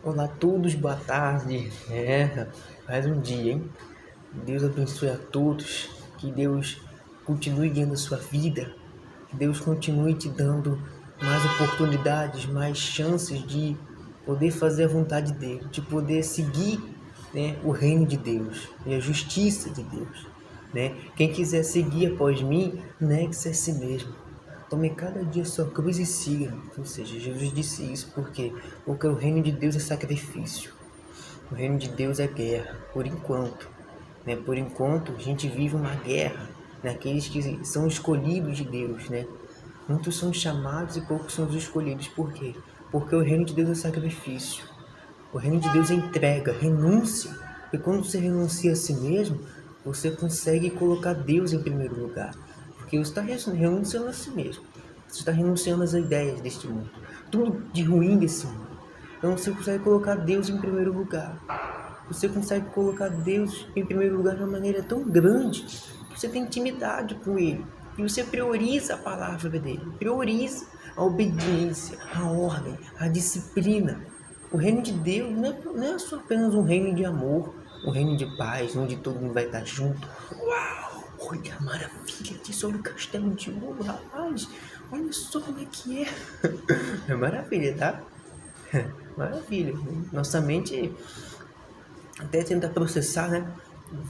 Olá a todos, boa tarde. Mais um dia, hein? Deus abençoe a todos. Que Deus continue guiando a sua vida. Que Deus continue te dando mais oportunidades, mais chances de poder fazer a vontade dele, de poder seguir, né, o reino de Deus e a justiça de Deus, né? Quem quiser seguir após mim, negue-se a si mesmo. Tome cada dia sua cruz e siga. Ou seja, Jesus disse isso porque o reino de Deus é sacrifício. O reino de Deus é guerra, por enquanto. Né? Por enquanto, a gente vive uma guerra naqueles que são escolhidos de Deus. Né? Muitos são chamados e poucos são os escolhidos. Por quê? Porque o reino de Deus é sacrifício. O reino de Deus é entrega, renúncia. E quando você renuncia a si mesmo, você consegue colocar Deus em primeiro lugar. Porque você está renunciando a si mesmo. Você está renunciando às ideias deste mundo. Tudo de ruim desse mundo. Então você consegue colocar Deus em primeiro lugar. Você consegue colocar Deus em primeiro lugar de uma maneira tão grande que você tem intimidade com Ele. E você prioriza a palavra dele. Prioriza a obediência, a ordem, a disciplina. O reino de Deus não é só apenas um reino de amor, um reino de paz, onde todo mundo vai estar junto. Uau! Olha a maravilha disso, olha o castelo de ouro, rapaz! Olha só como é que é! É maravilha, tá? Maravilha. Nossa mente até tenta processar, né?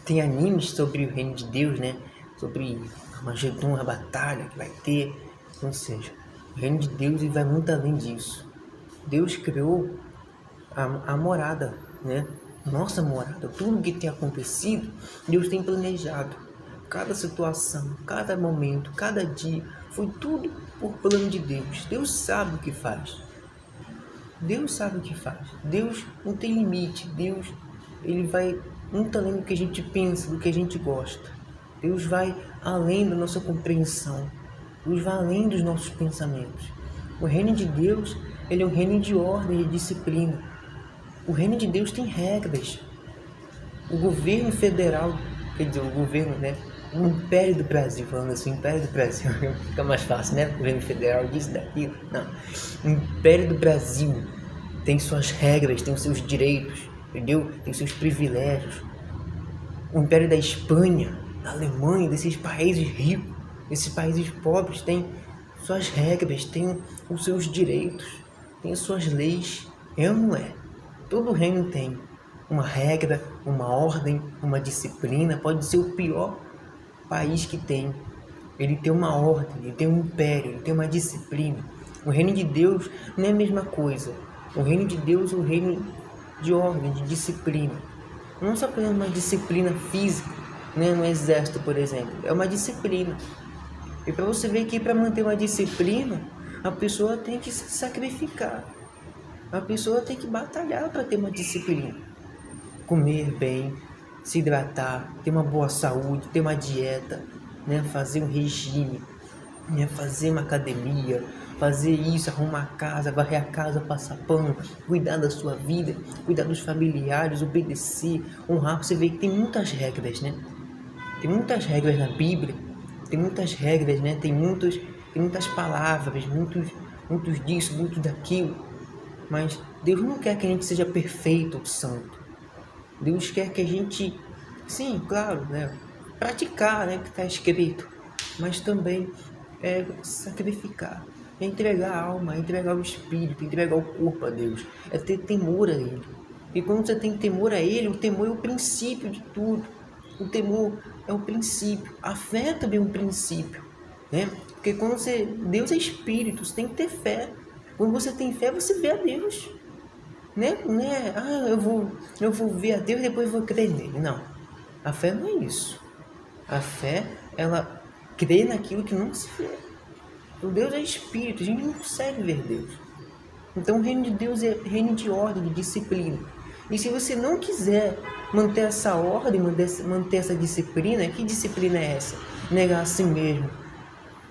Tem animes sobre o reino de Deus, né? Sobre Armagedon, a batalha que vai ter. Ou seja, o reino de Deus vai muito além disso. Deus criou a morada, né? Nossa morada, tudo que tem acontecido, Deus tem planejado. Cada situação, cada momento, cada dia, foi tudo por plano de Deus. Deus sabe o que faz. Deus sabe o que faz. Deus não tem limite. Deus, ele vai muito além do que a gente pensa, do que a gente gosta. Deus vai além da nossa compreensão. Deus vai além dos nossos pensamentos. O reino de Deus, ele é um reino de ordem e disciplina. O reino de Deus tem regras. O governo federal, quer dizer, o governo, né? O Império do Brasil, falando assim, o Império do Brasil, fica mais fácil, né? O governo federal disso, daquilo. Não. O Império do Brasil tem suas regras, tem os seus direitos, entendeu? Tem seus privilégios. O Império da Espanha, da Alemanha, desses países ricos, desses países pobres, tem suas regras, tem os seus direitos, tem as suas leis. É ou não é? Todo reino tem uma regra, uma ordem, uma disciplina. Pode ser o pior país que tem. Ele tem uma ordem, ele tem um império, ele tem uma disciplina. O reino de Deus não é a mesma coisa. O reino de Deus é um reino de ordem, de disciplina. Não só apenas uma disciplina física, né, no exército, por exemplo. É uma disciplina. E para você ver que para manter uma disciplina, a pessoa tem que se sacrificar. A pessoa tem que batalhar para ter uma disciplina. Comer bem, se hidratar, ter uma boa saúde, ter uma dieta, né? Fazer um regime, né? Fazer uma academia, fazer isso, arrumar a casa, varrer a casa, passar pano, cuidar da sua vida, cuidar dos familiares, obedecer, honrar. Você vê que tem muitas regras, né? Tem muitas regras na Bíblia, tem muitas regras, né? Tem muitas palavras, muitos disso, muito daquilo. Mas Deus não quer que a gente seja perfeito ou santo. Deus quer que a gente, sim, claro, né, praticar, né, o que está escrito, mas também sacrificar, entregar a alma, entregar o espírito, entregar o corpo a Deus, é ter temor a Ele. E quando você tem temor a Ele, o temor é o princípio de tudo. O temor é o princípio, a fé também é um princípio, né? Porque quando Deus é espírito, você tem que ter fé. Quando você tem fé, você vê a Deus. Né? Eu vou ver a Deus e depois vou crer nele. Não. A fé não é isso. A fé, ela crê naquilo que não se vê. O Deus é espírito, a gente não consegue ver Deus. Então o reino de Deus é reino de ordem, de disciplina. E se você não quiser manter essa ordem, manter essa disciplina, que disciplina é essa? Negar a si mesmo,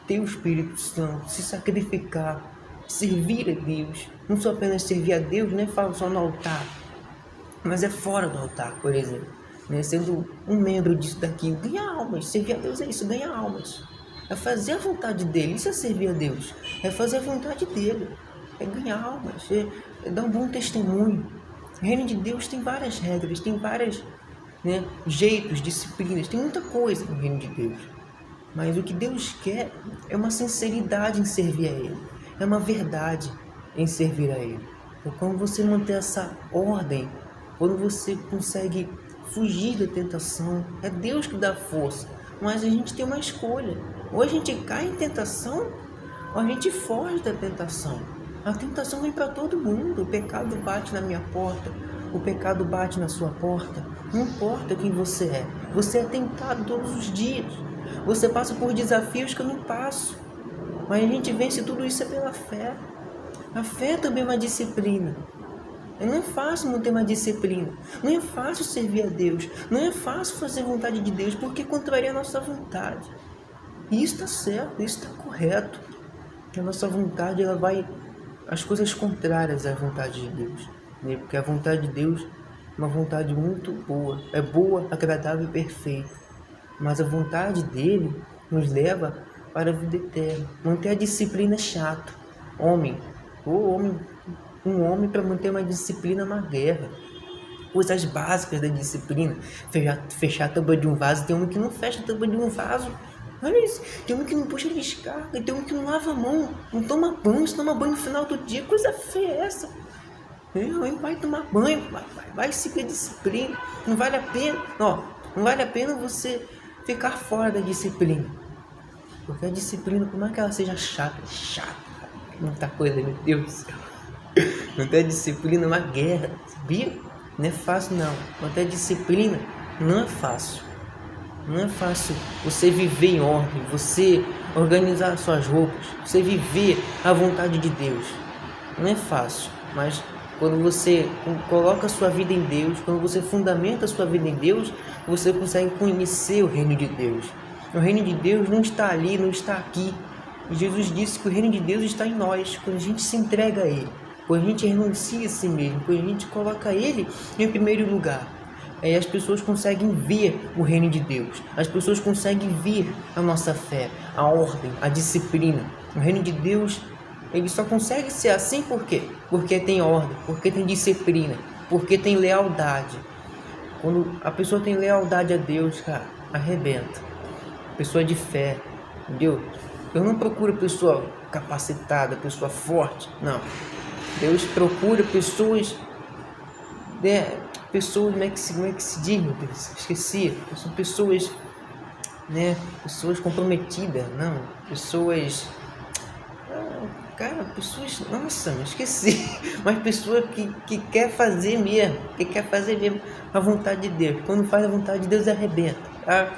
ter o Espírito Santo, se sacrificar, servir a Deus. Não só apenas servir a Deus, não é falar só no altar, mas é fora do altar, por exemplo. Né? Sendo um membro disso daqui, ganhar almas. Servir a Deus é isso, ganhar almas. É fazer a vontade dele, isso é servir a Deus. É fazer a vontade dele, é ganhar almas, é dar um bom testemunho. O reino de Deus tem várias regras, tem vários jeitos, disciplinas, tem muita coisa no reino de Deus. Mas o que Deus quer é uma sinceridade em servir a Ele, é uma verdade em servir a Ele. Então, quando você manter essa ordem, quando você consegue fugir da tentação, é Deus que dá força. Mas a gente tem uma escolha: ou a gente cai em tentação, ou a gente foge da tentação. A tentação vem para todo mundo. O pecado bate na minha porta, o pecado bate na sua porta. Não importa quem você é tentado todos os dias. Você passa por desafios que eu não passo, mas a gente vence tudo isso pela fé. A fé também é uma disciplina. Não é fácil manter uma disciplina, não é fácil servir a Deus, não é fácil fazer a vontade de Deus, porque contraria a nossa vontade. E isso está certo, isso está correto. A nossa vontade, ela vai às coisas contrárias à vontade de Deus, porque a vontade de Deus é uma vontade muito boa, é boa, agradável e perfeita. Mas a vontade dele nos leva para a vida eterna. Manter a disciplina é chato. Um homem para manter uma disciplina é uma guerra. Coisas básicas da disciplina: fechar a tampa de um vaso. Tem um que não fecha a tampa de um vaso. Olha isso. Tem um que não puxa a descarga. Tem um que não lava a mão, não toma banho, se toma banho no final do dia. Coisa feia é essa? Vai tomar banho, vai seguir a disciplina. Não vale a pena. Não vale a pena você ficar fora da disciplina. Porque a disciplina, por mais que ela seja chata, muita coisa, meu Deus do céu. Manter a disciplina é uma guerra, sabia? Não é fácil não. Manter a disciplina não é fácil. Não é fácil você viver em ordem, você organizar suas roupas, você viver a vontade de Deus. Não é fácil, mas quando você coloca a sua vida em Deus, quando você fundamenta a sua vida em Deus, você consegue conhecer o reino de Deus. O reino de Deus não está ali, não está aqui. Jesus disse que o reino de Deus está em nós, quando a gente se entrega a Ele, quando a gente renuncia a si mesmo, quando a gente coloca Ele em primeiro lugar. Aí as pessoas conseguem ver o reino de Deus, as pessoas conseguem ver a nossa fé, a ordem, a disciplina. O reino de Deus, ele só consegue ser assim por quê? Porque tem ordem, porque tem disciplina, porque tem lealdade. Quando a pessoa tem lealdade a Deus, cara, arrebenta. Pessoa de fé, entendeu? Eu não procuro pessoa capacitada, pessoa forte, não. Deus procura pessoas, como é que se diz, meu Deus? Esqueci. São pessoas, pessoas comprometidas, não. Pessoas, nossa, me esqueci. Mas pessoa que quer fazer mesmo, a vontade de Deus. Quando faz a vontade de Deus, arrebenta, tá?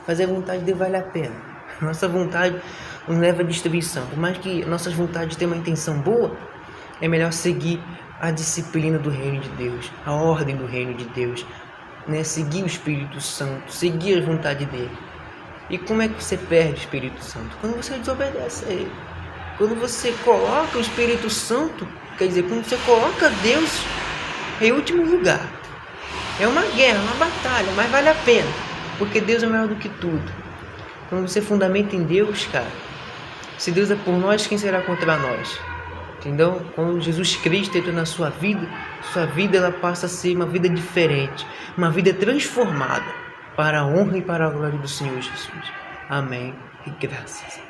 Fazer a vontade de Deus vale a pena. Nossa vontade nos leva à destruição. Por mais que nossas vontades tenham uma intenção boa, é melhor seguir a disciplina do reino de Deus, a ordem do reino de Deus, seguir o Espírito Santo, seguir a vontade dele. E como é que você perde o Espírito Santo? Quando você desobedece a ele. Quando você coloca o Espírito Santo, quer dizer, quando você coloca Deus em último lugar. É uma guerra, uma batalha, mas vale a pena, porque Deus é maior do que tudo. Quando você fundamenta em Deus, cara, se Deus é por nós, quem será contra nós? Entendeu? Quando Jesus Cristo entra na sua vida ela passa a ser uma vida diferente, uma vida transformada para a honra e para a glória do Senhor Jesus. Amém e graças.